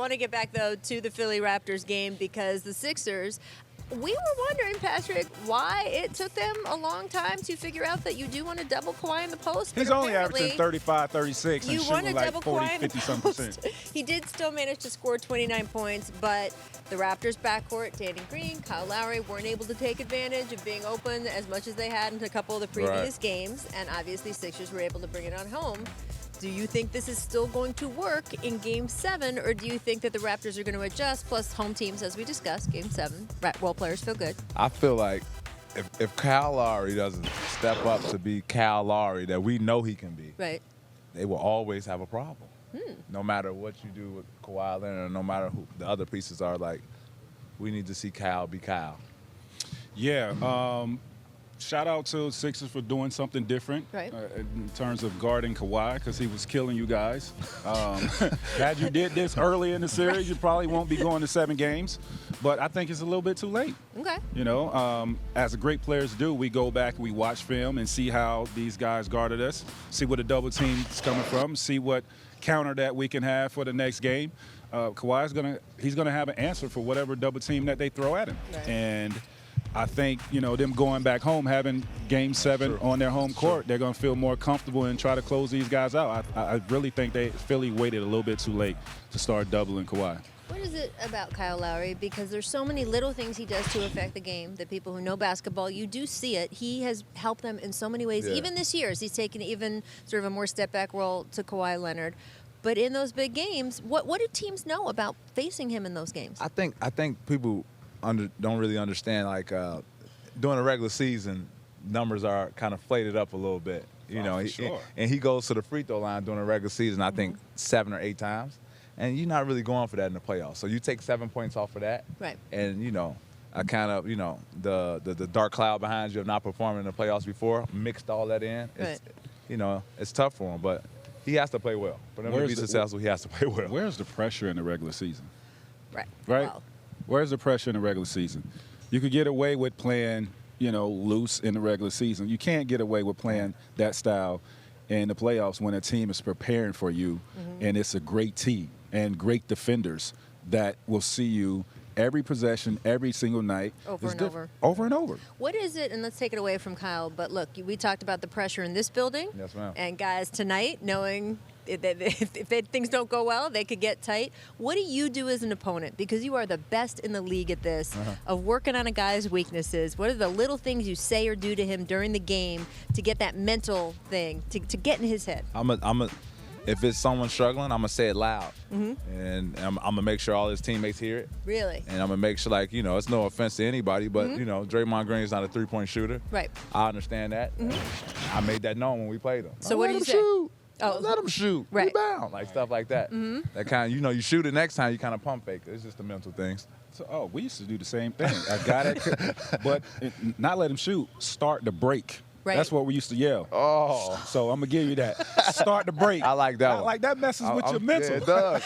want to get back, though, to the Philly Raptors game because the Sixers, we were wondering, Patrick, why it took them a long time to figure out that you do want to double Kawhi in the post. He's only averaging 35, 36 and shooting like 40, 50-some%. He did still manage to score 29 points, but the Raptors backcourt, Danny Green, Kyle Lowry, weren't able to take advantage of being open as much as they had in a couple of the previous games, and obviously Sixers were able to bring it on home. Do you think this is still going to work in Game 7, or do you think that the Raptors are going to adjust, plus home teams, as we discussed, Game 7, role players feel good? I feel like if Kyle Lowry doesn't step up to be Kyle Lowry that we know he can be, right, they will always have a problem. No matter what you do with Kawhi Leonard, or no matter who the other pieces are, like, we need to see Kyle be Kyle. Yeah. Shout out to Sixers for doing something different in terms of guarding Kawhi because he was killing you guys. Had you did this early in the series, you probably won't be going to 7 games. But I think it's a little bit too late. Okay. You know, as great players do, we go back, we watch film and see how these guys guarded us, see where the double team is coming from, see what counter that we can have for the next game. Kawhi's gonna have an answer for whatever double team that they throw at him. Right. And I think, you know, them going back home, having Game 7 on their home court, they're going to feel more comfortable and try to close these guys out. I really think Philly waited a little bit too late to start doubling Kawhi. What is it about Kyle Lowry? Because there's so many little things he does to affect the game that people who know basketball, you do see it. He has helped them in so many ways. Even this year, as he's taken even sort of a more step-back role to Kawhi Leonard. But in those big games, what do teams know about facing him in those games? I think people don't really understand, like, during the regular season, numbers are kind of flated up a little bit. You know, and he goes to the free throw line during the regular season, I think 7 or 8 times. And you're not really going for that in the playoffs. So you take 7 points off of that. Right. And, you know, I kind of, you know, the dark cloud behind you of not performing in the playoffs before, mixed all that in. It's, you know, it's tough for him. But he has to play well. For them to be successful, he has to play well. Where's the pressure in the regular season? Right. Wow. Where's the pressure in the regular season? You could get away with playing, you know, loose in the regular season. You can't get away with playing that style in the playoffs when a team is preparing for you, and it's a great team and great defenders that will see you every possession, every single night. Over and over. Over and over. What is it, and let's take it away from Kyle, but look, we talked about the pressure in this building. Yes, ma'am. And guys, tonight, knowing if things don't go well, they could get tight. What do you do as an opponent? Because you are the best in the league at this, of working on a guy's weaknesses. What are the little things you say or do to him during the game to get that mental thing, to get in his head? If it's someone struggling, I'm going to say it loud. And I'm going to make sure all his teammates hear it. Really? And I'm going to make sure, like, you know, it's no offense to anybody, but, you know, Draymond Green's not a three-point shooter. Right. I understand that. I made that known when we played him. So what do you say? Shoot. Let him shoot. Right. Rebound. Like, stuff like that. That kind of, you know, you shoot it next time, you kind of pump fake. It's just the mental things. So, we used to do the same thing. A guy that could, but not let him shoot, start the break. Right. That's what we used to yell. Oh. So I'm going to give you that. Start the break. I like that one. Like that messes with your mental. Yeah, it does.